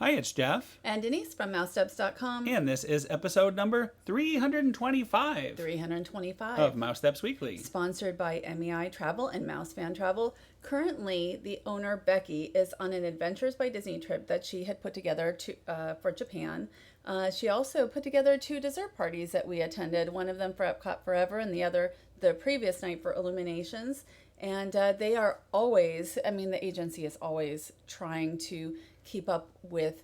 Hi, it's Jeff. And Denise from Mousesteps.com. And this is episode number 325 325 of Mousesteps Weekly. Sponsored by MEI Travel and Mouse Fan Travel. Currently, the owner, Becky, is on an Adventures by Disney trip that she had put together for Japan. She also put together 2 dessert parties that we attended, one of them for Epcot Forever and the other the previous night for Illuminations. And they are always, the agency is always trying to keep up with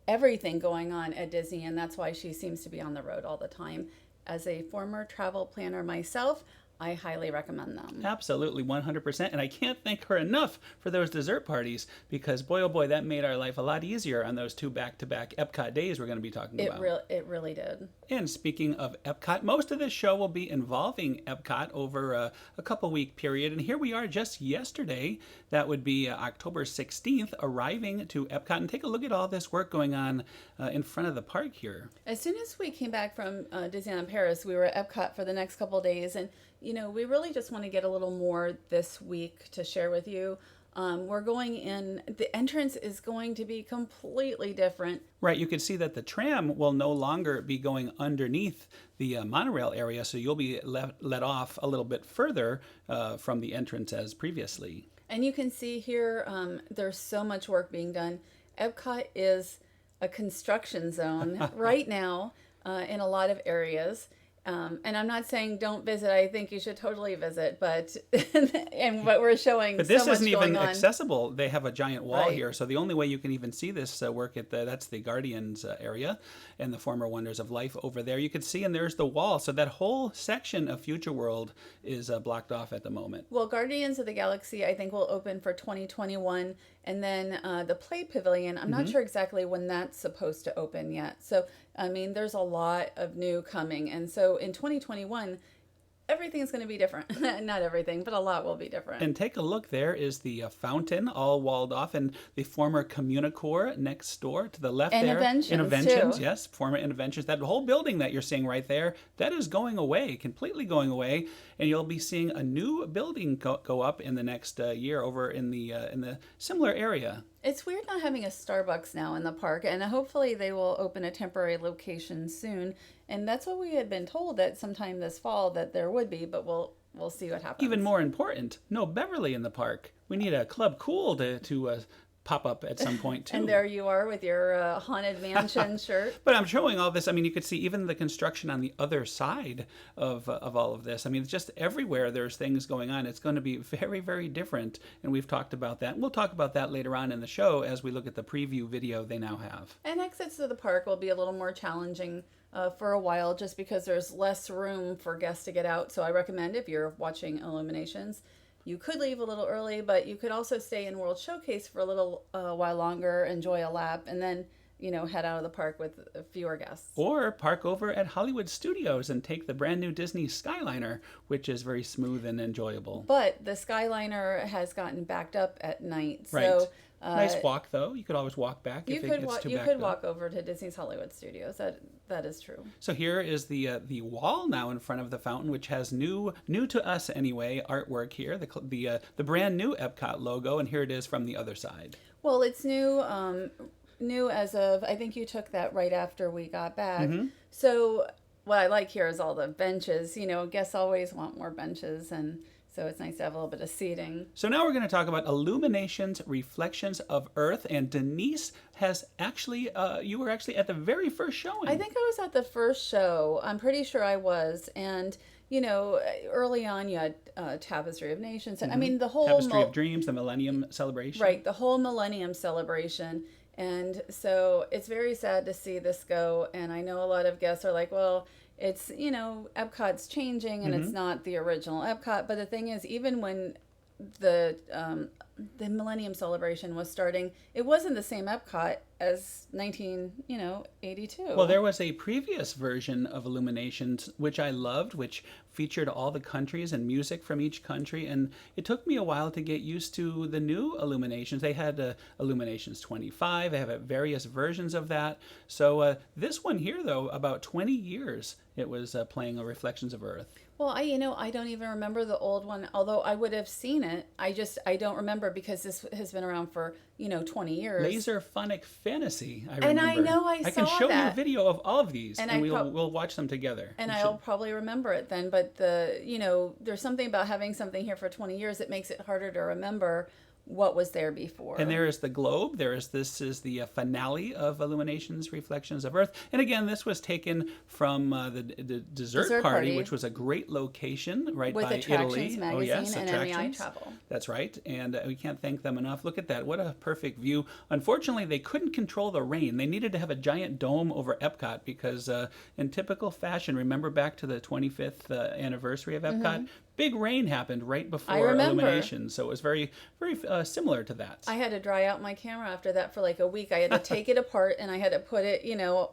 everything going on at Disney, and that's why she seems to be on the road all the time. As a former travel planner myself, I highly recommend them. Absolutely, 100%. And I can't thank her enough for those dessert parties because, boy, oh boy, that made our life a lot easier on those 2 back-to-back Epcot days we're going to be talking about. It really did. And speaking of Epcot, most of this show will be involving Epcot over a couple-week period. And here we are just yesterday. That would be October 16th, arriving to Epcot. And take a look at all this work going on in front of the park here. As soon as we came back from Disneyland Paris, we were at Epcot for the next couple of days. And we really just want to get a little more this week to share with you. We're going in, the entrance is going to be completely different. Right, you can see that the tram will no longer be going underneath the monorail area, so you'll be let off a little bit further from the entrance as previously. And you can see here, there's so much work being done. Epcot is a construction zone right now in a lot of areas. And I'm not saying don't visit. I think you should totally visit, but and what we're showing. But this so much isn't even on. accessible. They have a giant wall Right. here, so the only way you can even see this work that's the Guardians area and the former Wonders of Life over there. You can see, and there's the wall. So that whole section of Future World is blocked off at the moment. Well, Guardians of the Galaxy, I think, will open for 2021, and then the Play Pavilion. I'm not sure exactly when that's supposed to open yet. So, there's a lot of new coming, and so in 2021, everything's going to be different. Not everything, but a lot will be different. And take a look, there is the fountain all walled off, and the former Communicore next door to the left there. Innoventions, too. Yes, former Innoventions. That whole building that you're seeing right there, that is going away, completely going away, and you'll be seeing a new building go up in the next year over in the similar area. It's weird not having a Starbucks now in the park, and hopefully they will open a temporary location soon. And that's what we had been told, that sometime this fall that there would be, but we'll see what happens. Even more important, no Beverly in the park. We need a Club Cool to pop up at some point too. And there you are with your Haunted Mansion shirt. But I'm showing all this. You could see even the construction on the other side of all of this. Just everywhere there's things going on. It's going to be very, very different. And we've talked about that. We'll talk about that later on in the show as we look at the preview video they now have. And exits to the park will be a little more challenging for a while, just because there's less room for guests to get out. So I recommend, if you're watching Illuminations, you could leave a little early, but you could also stay in World Showcase for a little while longer, enjoy a lap, and then head out of the park with fewer guests. Or park over at Hollywood Studios and take the brand new Disney Skyliner, which is very smooth and enjoyable. But the Skyliner has gotten backed up at night. Right. So nice walk, though. You could always walk back if it gets too backed up. You could walk over to Disney's Hollywood Studios. That is true. So here is the wall now in front of the fountain, which has new to us anyway, artwork here. The brand new Epcot logo, and here it is from the other side. Well, it's new. New as of, I think you took that right after we got back. So what I like here is all the benches. Guests always want more benches, and so it's nice to have a little bit of seating. So now we're going to talk about Illuminations, Reflections of Earth. And Denise has actually, you were actually at the very first showing. I think I was at the first show. I'm pretty sure I was. And, early on you had Tapestry of Nations. The whole... Tapestry of Dreams, the Millennium Celebration. Right, the whole Millennium Celebration. And so it's very sad to see this go. And I know a lot of guests are like, well, it's, Epcot's changing and it's not the original Epcot. But the thing is, even when the Millennium Celebration was starting, it wasn't the same Epcot as 1982. Well, there was a previous version of Illuminations, which I loved, which featured all the countries and music from each country. And it took me a while to get used to the new Illuminations. They had Illuminations 25. They have various versions of that. So this one here, though, about 20 years, it was playing Reflections of Earth. Well, I don't even remember the old one, although I would have seen it. I don't remember because this has been around for, 20 years. Laser Phonic Fantasy, I And I remember. know I I can saw show you a that. video of all of these, And and I we'll watch them together. and We I'll should. probably remember it then, but there's something about having something here for 20 years that makes it harder to remember what was there before. And there is the globe. This is the finale of Illuminations Reflections of Earth. And again, this was taken from the Dessert Party, which was a great location right with by Attractions Italy. Magazine Oh yes, and Attractions. MEI Travel. That's right. And we can't thank them enough. Look at that. What a perfect view. Unfortunately, they couldn't control the rain. They needed to have a giant dome over Epcot because in typical fashion, remember back to the 25th anniversary of Epcot, big rain happened right before Illuminations. So it was very, very similar to that. I had to dry out my camera after that for like a week. I had to take it apart and I had to put it,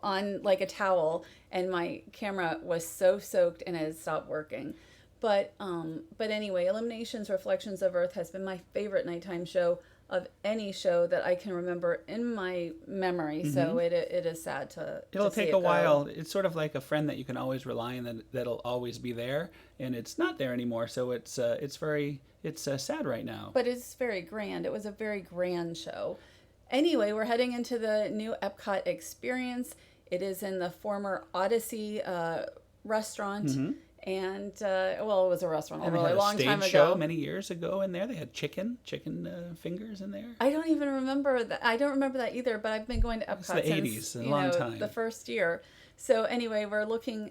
on like a towel, and my camera was so soaked and it had stopped working. But anyway, Illuminations Reflections of Earth has been my favorite nighttime show of any show that I can remember in my memory. So it is sad to It'll see take it a go. while. It's sort of like a friend that you can always rely on, that'll always be there, and it's not there anymore. So it's sad right now. But it's very grand. It was a very grand show. Anyway, we're heading into the new Epcot Experience. It is in the former Odyssey restaurant. And it was a restaurant a And they really had a long stage time show ago. many years ago in there. They had chicken fingers in there. I don't even remember that. I don't remember that either. But I've been going to It's Epcot the 80s, since a long time. the first year. So anyway, we're looking.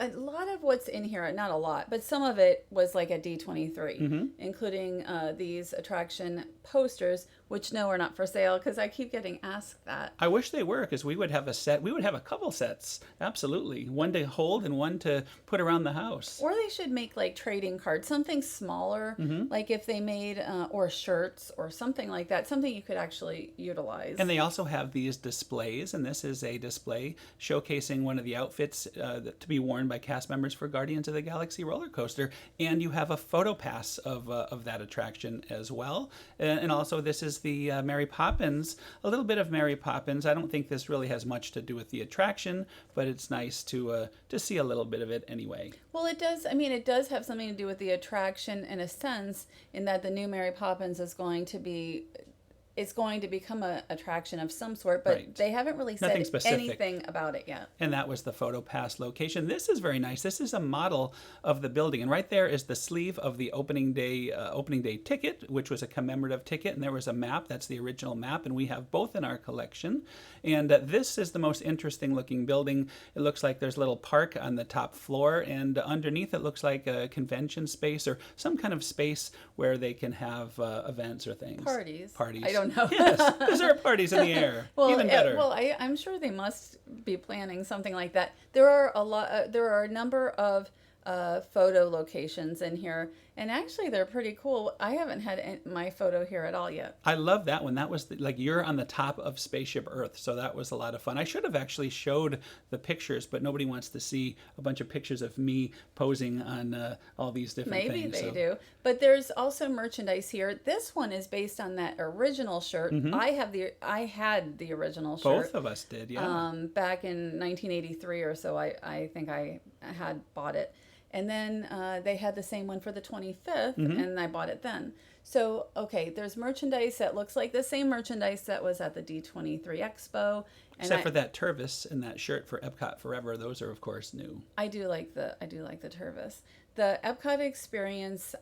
A lot of what's in here, not a lot, but some of it was like a D23, including these attraction posters, which no, are not for sale because I keep getting asked that. I wish they were, because we would have a set. We would have a couple sets, absolutely. One to hold and one to put around the house. Or they should make like trading cards, something smaller, like if they made, or shirts or something like that, something you could actually utilize. And they also have these displays, and this is a display showcasing one of the outfits to be worn by cast members for Guardians of the Galaxy roller coaster. And you have a photo pass of that attraction as well. And also, this is the Mary Poppins, a little bit of Mary Poppins. I don't think this really has much to do with the attraction, but it's nice to see a little bit of it anyway. Well, it does. I mean, it does have something to do with the attraction in a sense, in that the new Mary Poppins is going to be. It's going to become an attraction of some sort, but Right. they haven't really Nothing said specific. anything about it yet. And that was the photo pass location. This is very nice. This is a model of the building, and right there is the sleeve of the opening day ticket, which was a commemorative ticket, and there was a map. That's the original map, and we have both in our collection. And this is the most interesting looking building. It looks like there's a little park on the top floor, and underneath it looks like a convention space or some kind of space where they can have events or things. Parties. I don't know. Yes, dessert parties in the air. Even better. I'm sure they must be planning something like that. There are a number of photo locations in here, and actually they're pretty cool. I haven't had my photo here at all yet. I love that one. That was like you're on the top of Spaceship Earth, so that was a lot of fun. I should have actually showed the pictures, but nobody wants to see a bunch of pictures of me posing on all these different Maybe things. they do. But there's also merchandise here. This one is based on that original shirt. I had the original shirt. Both of us did, yeah. Back in 1983 or so. I think I had bought it. And then they had the same one for the 25th, and I bought it then. So, okay, there's merchandise that looks like the same merchandise that was at the D23 Expo. And Except for that Tervis and that shirt for Epcot Forever. Those are, of course, new. I do like the Tervis. The Epcot Experience,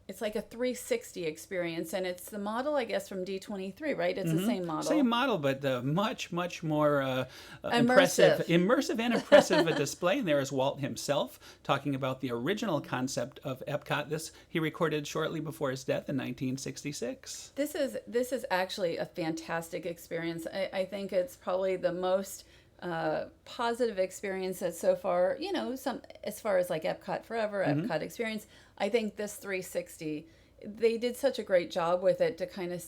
it's like a 360 experience, and it's the model, I guess, from D23, right? It's the same model. Same model, but much, much more Immersive. immersive and impressive a display. And there is Walt himself talking about the original concept of Epcot. This he recorded shortly before his death in 1966. This is actually a fantastic experience. I think it's probably the most positive experience that so far, as far as like Epcot Forever, Epcot Experience, I think this 360, they did such a great job with it to kind of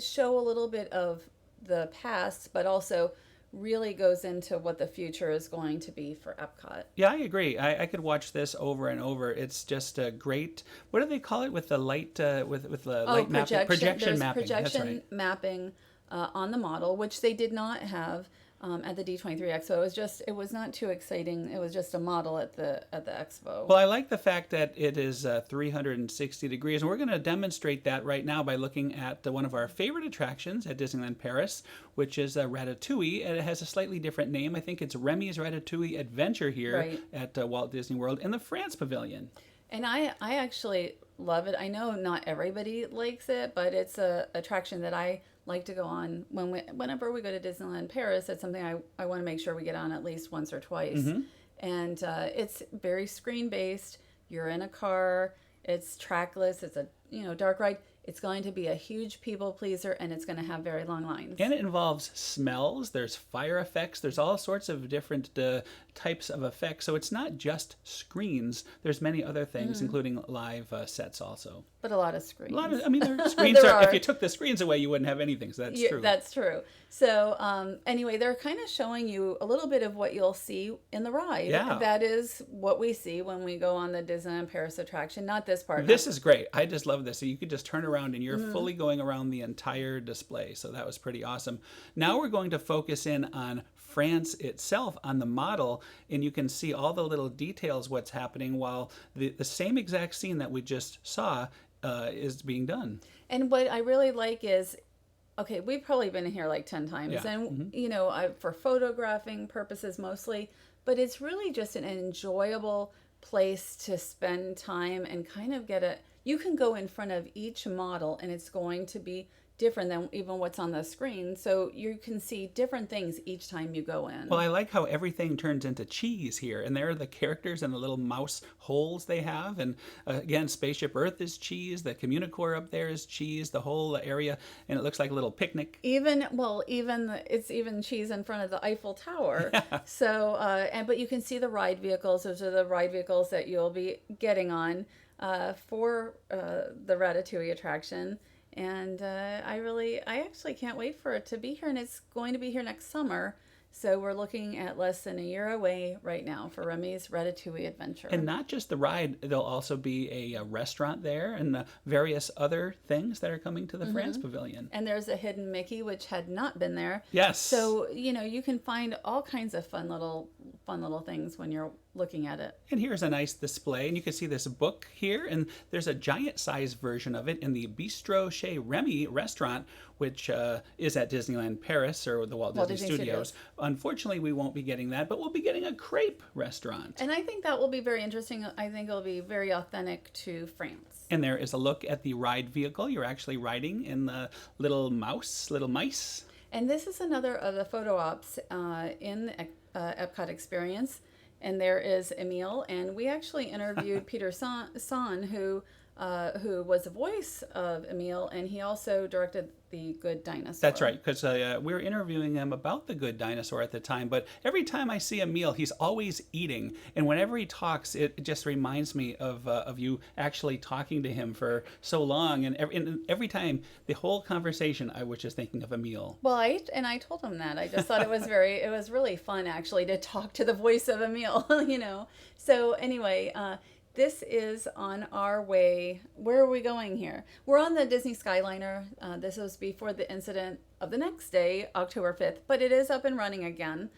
show a little bit of the past, but also really goes into what the future is going to be for Epcot. Yeah, I agree. I could watch this over and over. It's just a great. What do they call it with the light? With the light mapping, projection There's mapping. projection That's right. mapping on the model, which they did not have at the D23 Expo. It was not too exciting. It was just a model at the expo. Well, I like the fact that it is 360 degrees, and we're going to demonstrate that right now by looking at one of our favorite attractions at Disneyland Paris, which is Ratatouille, and it has a slightly different name. I think it's Remy's Ratatouille Adventure here Right. at Walt Disney World in the France Pavilion. And I actually love it. I know not everybody likes it, but it's a attraction that I like to go on whenever we go to Disneyland Paris. It's something I want to make sure we get on at least once or twice. And it's very screen based. You're in a car. It's trackless. It's a dark ride. It's going to be a huge people pleaser, and it's going to have very long lines. And it involves smells, there's fire effects, there's all sorts of different types of effects. So it's not just screens, there's many other things, including live sets also. But a lot of screens. I mean, there are screens. There are. If you took the screens away, you wouldn't have anything, so that's true. That's true. So anyway, they're kind of showing you a little bit of what you'll see in the ride. Yeah. That is what we see when we go on the Disneyland Paris attraction, not this part. This is great. I just love this. So you could just turn around and you're fully going around the entire display. So that was pretty awesome. Now we're going to focus in on France itself, on the model, and you can see all the little details what's happening while the same exact scene that we just saw is being done. And what I really like is, okay, we've probably been here like 10 times, Yeah. and for photographing purposes mostly, but it's really just an enjoyable place to spend time and kind of you can go in front of each model and it's going to be different than even what's on the screen. So you can see different things each time you go in. Well, I like how everything turns into cheese here. And there are the characters and the little mouse holes they have. And again, Spaceship Earth is cheese. The Communicore up there is cheese. The whole area. And it looks like a little picnic. It's even cheese in front of the Eiffel Tower. Yeah. So, but you can see the ride vehicles. Those are the ride vehicles that you'll be getting on for the Ratatouille attraction. And I actually can't wait for it to be here, and it's going to be here next summer. So we're looking at less than a year away right now for Remy's Ratatouille Adventure. And not just the ride, there'll also be a restaurant there and various other things that are coming to the France Pavilion. And there's a hidden Mickey, which had not been there. Yes. So, you can find all kinds of fun little things when you're looking at it. And here's a nice display, and you can see this book here, and there's a giant-sized version of it in the Bistro Chez Remy restaurant, which is at Disneyland Paris, or the Walt Disney Studios. Unfortunately, we won't be getting that, but we'll be getting a crepe restaurant. And I think that will be very interesting. I think it'll be very authentic to France. And there is a look at the ride vehicle. You're actually riding in the little mice. And this is another of the photo ops in the Epcot Experience. And there is Emile, and we actually interviewed Peter Son, who was the voice of Emile, and he also directed The Good Dinosaur. That's right, because we were interviewing him about The Good Dinosaur at the time, but every time I see Emile, he's always eating, and whenever he talks, it just reminds me of you actually talking to him for so long, and every time, the whole conversation, I was just thinking of Emile. Well, I told him that. I just thought it was really fun, actually, to talk to the voice of Emile, So anyway, this is on our way. Where are we going here? We're on the Disney Skyliner. This was before the incident of the next day, October 5th, but it is up and running again.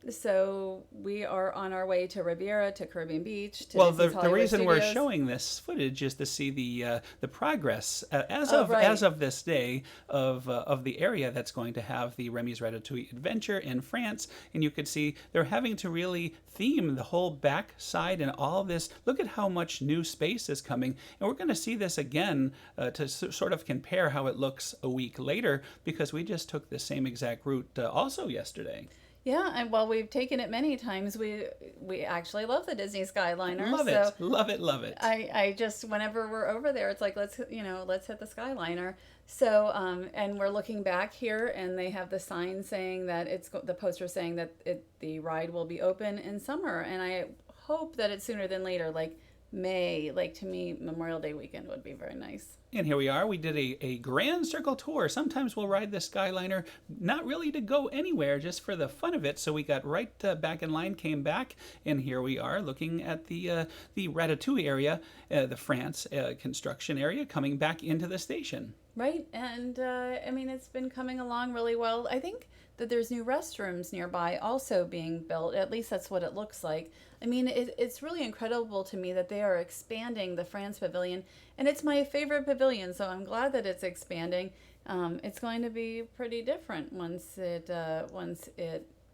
So we are on our way to Riviera, to Caribbean Beach, to Disney's the reason Studios. we're showing this footage is to see the progress as of this day of the area that's going to have the Remy's Ratatouille Adventure in France, and you could see they're having to really theme the whole back side and all this. Look at how much new space is coming, and we're going to see this again to sort of compare how it looks a week later, because we just took the same exact route also yesterday. Yeah, and while we've taken it many times, we actually love the Disney Skyliner. Love it. I just, whenever we're over there, it's like, let's hit the Skyliner. So, and we're looking back here, and they have the sign saying that the poster saying that the ride will be open in summer, and I hope that it's sooner than later, like May. Like, to me, Memorial Day weekend would be very nice. And here we are. We did a grand circle tour. Sometimes we'll ride the Skyliner, not really to go anywhere, just for the fun of it. So we got right back in line, came back, and here we are looking at the Ratatouille area, the France construction area, coming back into the station. Right. And I mean, it's been coming along really well. I think that there's new restrooms nearby also being built. At least that's what it looks like. I mean, it's really incredible to me that they are expanding the France Pavilion. And it's my favorite pavilion, so I'm glad that it's expanding. It's going to be pretty different once it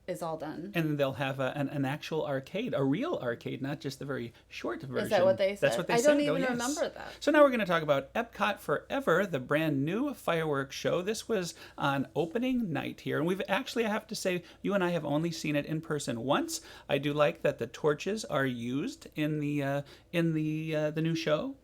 is all done. And they'll have an actual arcade, a real arcade, not just the very short version. Is that what they said? That's what they I said. don't even yes. remember that. So now we're going to talk about Epcot Forever, the brand new fireworks show. This was on opening night here, and I have to say, you and I have only seen it in person once. I do like that the torches are used in the new show.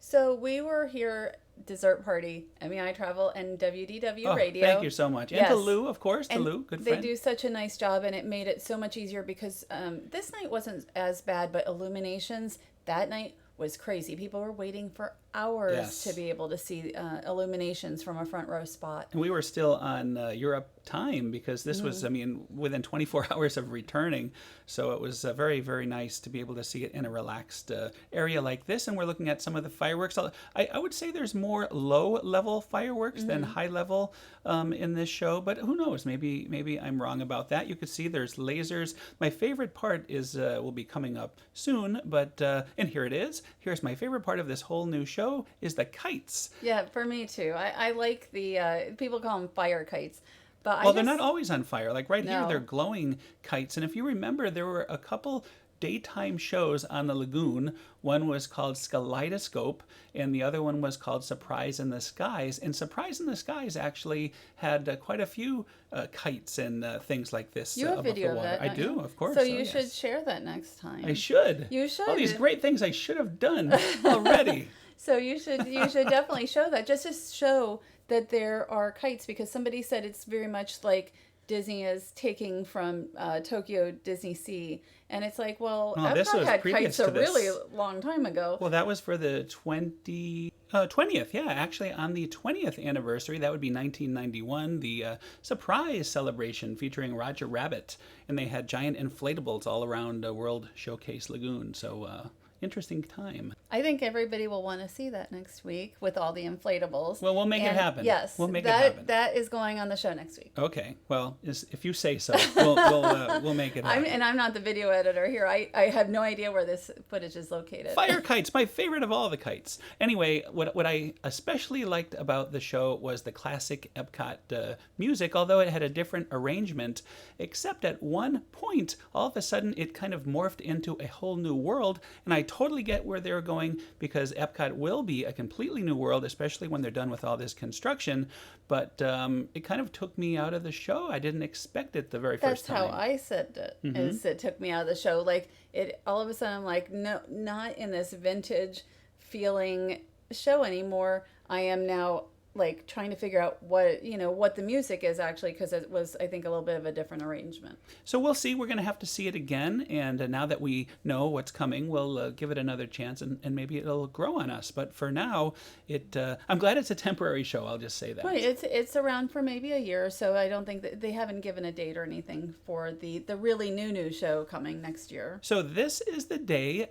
So we were here, dessert party, MEI Travel, and WDW Radio. Thank you so much. And to Lou, of course. To Lou, good friend. They do such a nice job, and it made it so much easier because this night wasn't as bad, but Illuminations, that night was crazy. People were waiting for hours to be able to see Illuminations from a front row spot. And we were still on Europe time because this was, within 24 hours of returning. So it was very, very nice to be able to see it in a relaxed area like this. And we're looking at some of the fireworks. I would say there's more low-level fireworks than high-level in this show. But who knows? Maybe I'm wrong about that. You could see there's lasers. My favorite part will be coming up soon. But and here it is. Here's my favorite part of this whole new show is the kites. Yeah, for me too. I like the, people call them fire kites. But they're not always on fire. Like here, they're glowing kites. And if you remember, there were a couple daytime shows on the lagoon. One was called Skyliner, and the other one was called Surprise in the Skies. And Surprise in the Skies actually had quite a few kites and things like this. You have video of that, I do, of course. So you should share that next time. I should. You should. All these great things I should have done already. So you should definitely show that, just to show that there are kites, because somebody said it's very much like Disney is taking from Tokyo Disney Sea. And it's like, well, Epcot had kites a really long time ago. Well, that was for the 20th. Yeah, actually on the 20th anniversary, that would be 1991, the surprise celebration featuring Roger Rabbit. And they had giant inflatables all around World Showcase Lagoon. So interesting time. I think everybody will want to see that next week with all the inflatables. Well, we'll make it happen. Yes, we'll make it happen. That is going on the show next week. Okay. Well, if you say so, we'll make it happen. I'm not the video editor here. I have no idea where this footage is located. Fire kites, my favorite of all the kites. Anyway, what I especially liked about the show was the classic Epcot music, although it had a different arrangement, except at one point, all of a sudden, it kind of morphed into a whole new world, and I totally get where they're going, because Epcot will be a completely new world, especially when they're done with all this construction. But it kind of took me out of the show. I didn't expect it the very first time. That's how I said it. Is it took me out of the show. Like it, all of a sudden, I'm like, no, not in this vintage feeling show anymore. I am now like trying to figure out what the music is actually, because it was, I think, a little bit of a different arrangement. So we'll see. We're going to have to see it again, and now that we know what's coming, we'll give it another chance, and maybe it'll grow on us. But for now, I'm glad it's a temporary show. I'll just say that. Right. It's around for maybe a year or so. I don't think that they haven't given a date or anything for the really new show coming next year. So this is the day.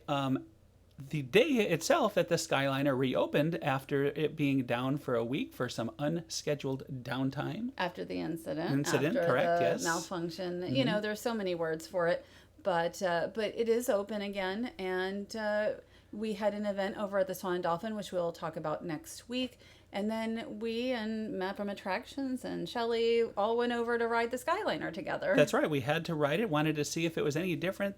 The day itself that the Skyliner reopened after it being down for a week for some unscheduled downtime. After the incident. After correct, the yes. Malfunction. There's so many words for it. But it is open again. And we had an event over at the Swan and Dolphin, which we'll talk about next week. And then we and Matt from Attractions and Shelley all went over to ride the Skyliner together. That's right. We had to ride it, wanted to see if it was any different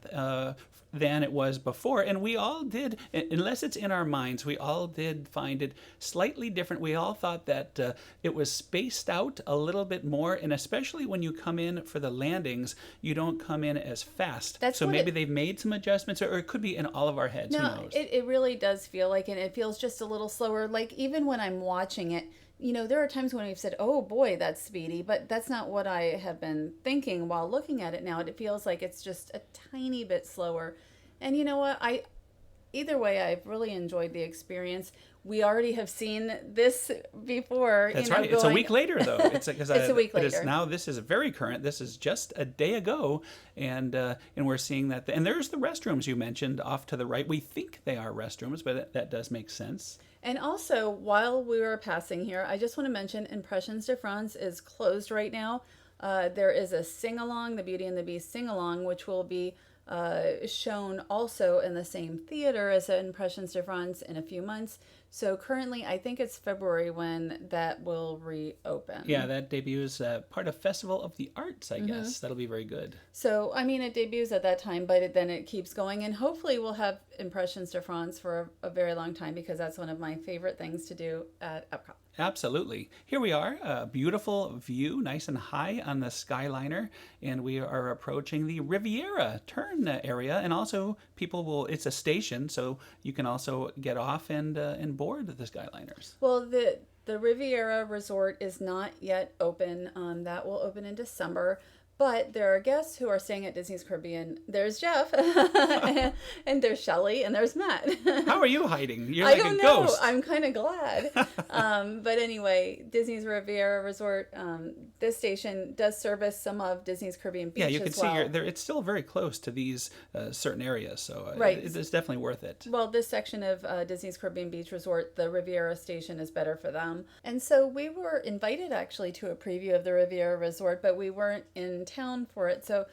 than it was before. And we all did, unless it's in our minds, we all did find it slightly different. We all thought that it was spaced out a little bit more. And especially when you come in for the landings, you don't come in as fast. So maybe they've made some adjustments, or it could be in all of our heads. Who knows? It really does feel like, and it feels just a little slower. Like even when I'm watching it, there are times when we've said, oh boy, that's speedy, but that's not what I have been thinking while looking at it now. It feels like it's just a tiny bit slower. And you know what? either way, I've really enjoyed the experience. We already have seen this before. That's right. It's a week later, though. It's because It's a week it is later. now. This is very current. This is just a day ago, and we're seeing that. And there's the restrooms you mentioned off to the right. We think they are restrooms, but that does make sense. And also, while we were passing here, I just want to mention Impressions de France is closed right now. There is a sing-along, the Beauty and the Beast sing-along, which will be shown also in the same theater as Impressions de France in a few months. So currently, I think it's February when that will reopen. Yeah, that debuts part of Festival of the Arts, I guess. That'll be very good. So, I mean, it debuts at that time, but then it keeps going. And hopefully we'll have Impressions de France for a very long time, because that's one of my favorite things to do at Epcot. Absolutely. Here we are, a beautiful view, nice and high on the Skyliner, and we are approaching the Riviera turn area, and also it's a station, so you can also get off and board the Skyliners. Well, the Riviera Resort is not yet open. That will open in December. But there are guests who are staying at Disney's Caribbean. There's Jeff, and there's Shelley, and there's Matt. How are you hiding? You're I like don't a know. ghost. I'm kind of glad. But anyway, Disney's Riviera Resort, this station does service some of Disney's Caribbean Beach. Yeah, you can as well. see it's still very close to these certain areas, so Right. it's definitely worth it. Well, this section of Disney's Caribbean Beach Resort, the Riviera station is better for them. And so we were invited actually to a preview of the Riviera Resort, but we weren't in town for it. So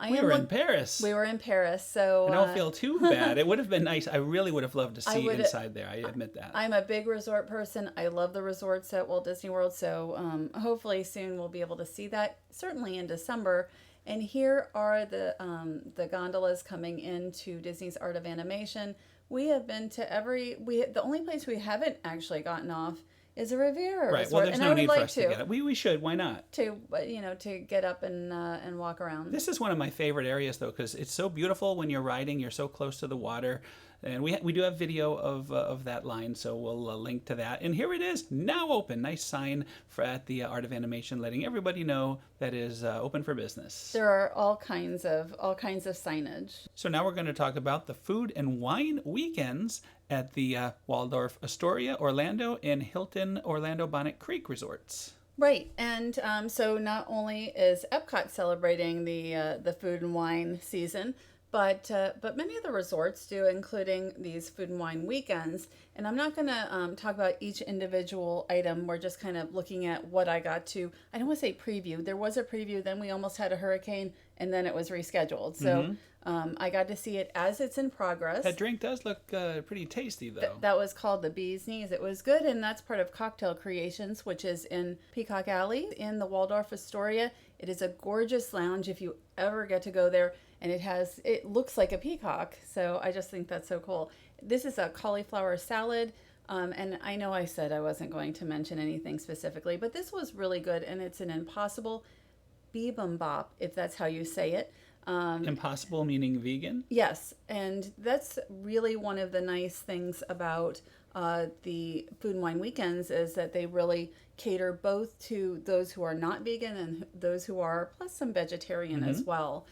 We were in Paris. We were in Paris, so I don't feel too bad. It would have been nice. I really would have loved to see inside there. I admit that. I'm a big resort person. I love the resorts at Walt Disney World, so hopefully soon we'll be able to see that. Certainly in December. And here are the gondolas coming into Disney's Art of Animation. We have been to the only place we haven't actually gotten off is a Riviera Right. Resort. Well, there's and no I would need like for us to get it. We should. Why not? to get up and walk around. This is one of my favorite areas, though, because it's so beautiful when you're riding. You're so close to the water. And we do have video of that line, so we'll link to that. And here it is, now open. Nice sign at the Art of Animation, letting everybody know that is open for business. There are all kinds of signage. So now we're going to talk about the food and wine weekends at the Waldorf Astoria, Orlando, and Hilton Orlando Bonnet Creek resorts. Right, and so not only is Epcot celebrating the food and wine season, but many of the resorts do, including these food and wine weekends. And I'm not going to talk about each individual item. We're just kind of looking at what I got to. I don't want to say preview. There was a preview, then we almost had a hurricane, and then it was rescheduled. So I got to see it as it's in progress. That drink does look pretty tasty, though. That was called the Bee's Knees. It was good, and that's part of Cocktail Creations, which is in Peacock Alley in the Waldorf Astoria. It is a gorgeous lounge if you ever get to go there, and it looks like a peacock. So I just think that's so cool. This is a cauliflower salad, and I know I said I wasn't going to mention anything specifically, but this was really good, and it's an Impossible bibimbap, if that's how you say it. Impossible meaning vegan? Yes, and that's really one of the nice things about the food and wine weekends is that they really cater both to those who are not vegan and those who are, plus some vegetarian as well.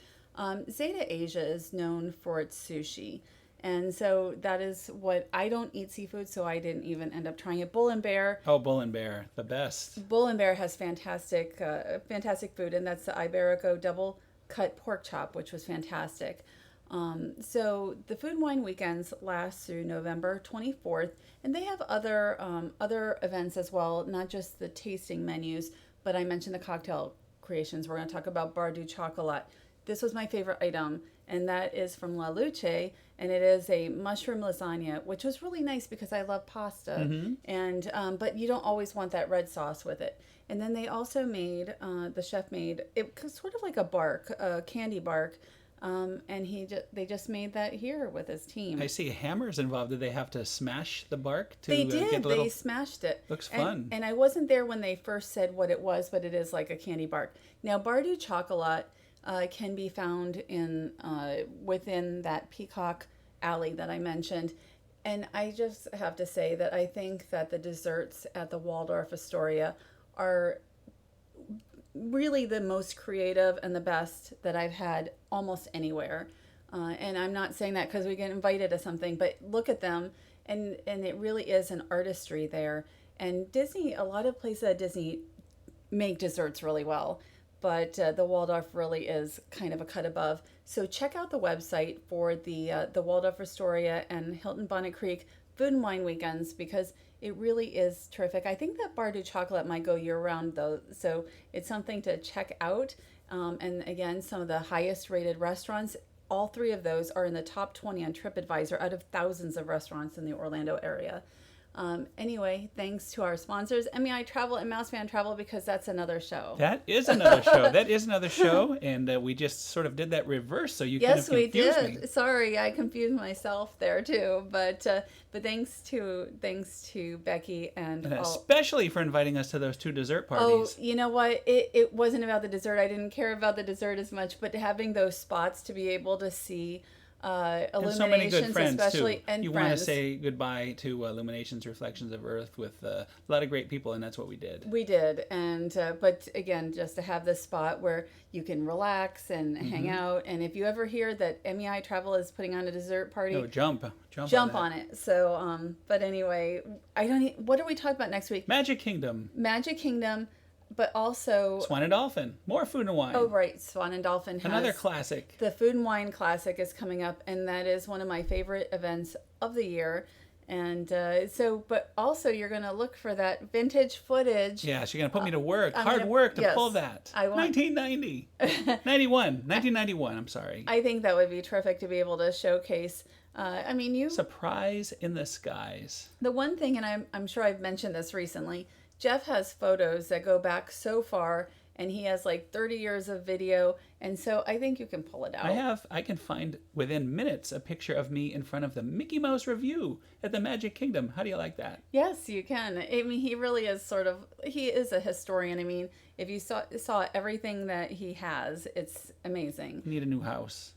Zeta Asia is known for its sushi. And so that is what I don't eat seafood, so I didn't even end up trying it. Bull and Bear. Oh, Bull and Bear, the best. Bull and Bear has fantastic food, and that's the Iberico double cut pork chop, which was fantastic. So the food and wine weekends last through November 24th, and they have other events as well, not just the tasting menus, but I mentioned the cocktail creations. We're going to talk about Bar du Chocolat. This was my favorite item, and that is from La Luce, and it is a mushroom lasagna, which was really nice because I love pasta, and but you don't always want that red sauce with it. And then they also made, the chef made, it was sort of like a candy bark, and they just made that here with his team. I see hammers involved. Did they have to smash the bark to They did. get a little... They smashed it. Looks fun. And I wasn't there when they first said what it was, but it is like a candy bark. Now, Bar du Chocolat can be found in within that Peacock Alley that I mentioned. And I just have to say that I think that the desserts at the Waldorf Astoria are really the most creative and the best that I've had almost anywhere. And I'm not saying that because we get invited to something, but look at them, and it really is an artistry there. And Disney, a lot of places at Disney make desserts really well, but the Waldorf really is kind of a cut above. So check out the website for the Waldorf Astoria and Hilton Bonnet Creek Food and Wine weekends, because it really is terrific. I think that Bar du Chocolat might go year round though, so it's something to check out. And again, some of the highest rated restaurants, all three of those are in the top 20 on TripAdvisor out of thousands of restaurants in the Orlando area. Anyway, thanks to our sponsors, MEI Travel and Mousefan Travel, because that's another show. That is another show. That is another show, and we just sort of did that reverse, so you kind of confused me. Yes, we did. Sorry, I confused myself there too. But thanks to Becky and especially for inviting us to those 2 dessert parties. Oh, you know what? It wasn't about the dessert. I didn't care about the dessert as much, but having those spots to be able to see. Illuminations, and so many good friends especially, too. And you friends. Want to say goodbye to Illuminations, Reflections of Earth with a lot of great people, and that's what we did. We did, and but again, just to have this spot where you can relax and hang out, and if you ever hear that MEI Travel is putting on a dessert party, jump on it. So, but anyway, what are we talking about next week? Magic Kingdom. But also Swan and Dolphin, more Food and Wine. Oh, right, Swan and Dolphin has another classic. The Food and Wine Classic is coming up, and that is one of my favorite events of the year. And but also you're going to look for that vintage footage. Yeah, so you're going to put me to work, hard work to pull that. 1991, I'm sorry. I think that would be terrific to be able to showcase. Surprise in the Skies. The one thing, and I'm sure I've mentioned this recently, Jeff has photos that go back so far, and he has like 30 years of video, and so I think you can pull it out. I can find within minutes a picture of me in front of the Mickey Mouse Revue at the Magic Kingdom. How do you like that? Yes, you can. I mean, he really is he is a historian. I mean, if you saw everything that he has, it's amazing. You need a new house.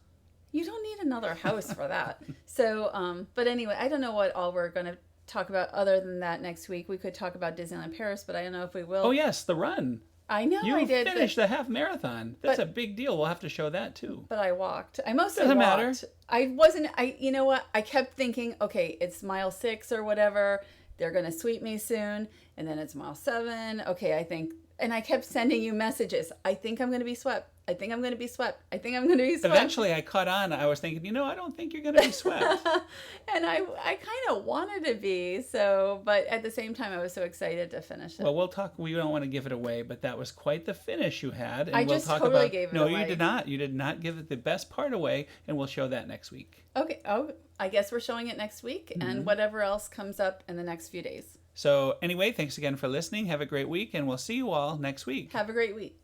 You don't need another house for that. So, but anyway, I don't know what all we're going to talk about other than that next week. We could talk about Disneyland Paris, but I don't know if we will. Oh yes, the run. I know I did. You finished the half marathon. That's a big deal. We'll have to show that too. But I walked. I mostly Doesn't walked. matter. You know what? I kept thinking, okay, it's mile 6 or whatever. They're going to sweep me soon. And then it's mile 7. Okay, I think. And I kept sending you messages. I think I'm going to be swept. I think I'm going to be swept. I think I'm going to be swept. Eventually I caught on. I was thinking, I don't think you're going to be swept. And I kind of wanted to be. So, but at the same time, I was so excited to finish it. Well, we'll talk. We don't want to give it away, but that was quite the finish you had. And I we'll just talk totally about, gave it no, away. you did not. You did not give it the best part away, and we'll show that next week. Okay. Oh, I guess we're showing it next week, and whatever else comes up in the next few days. So anyway, thanks again for listening. Have a great week, and we'll see you all next week. Have a great week.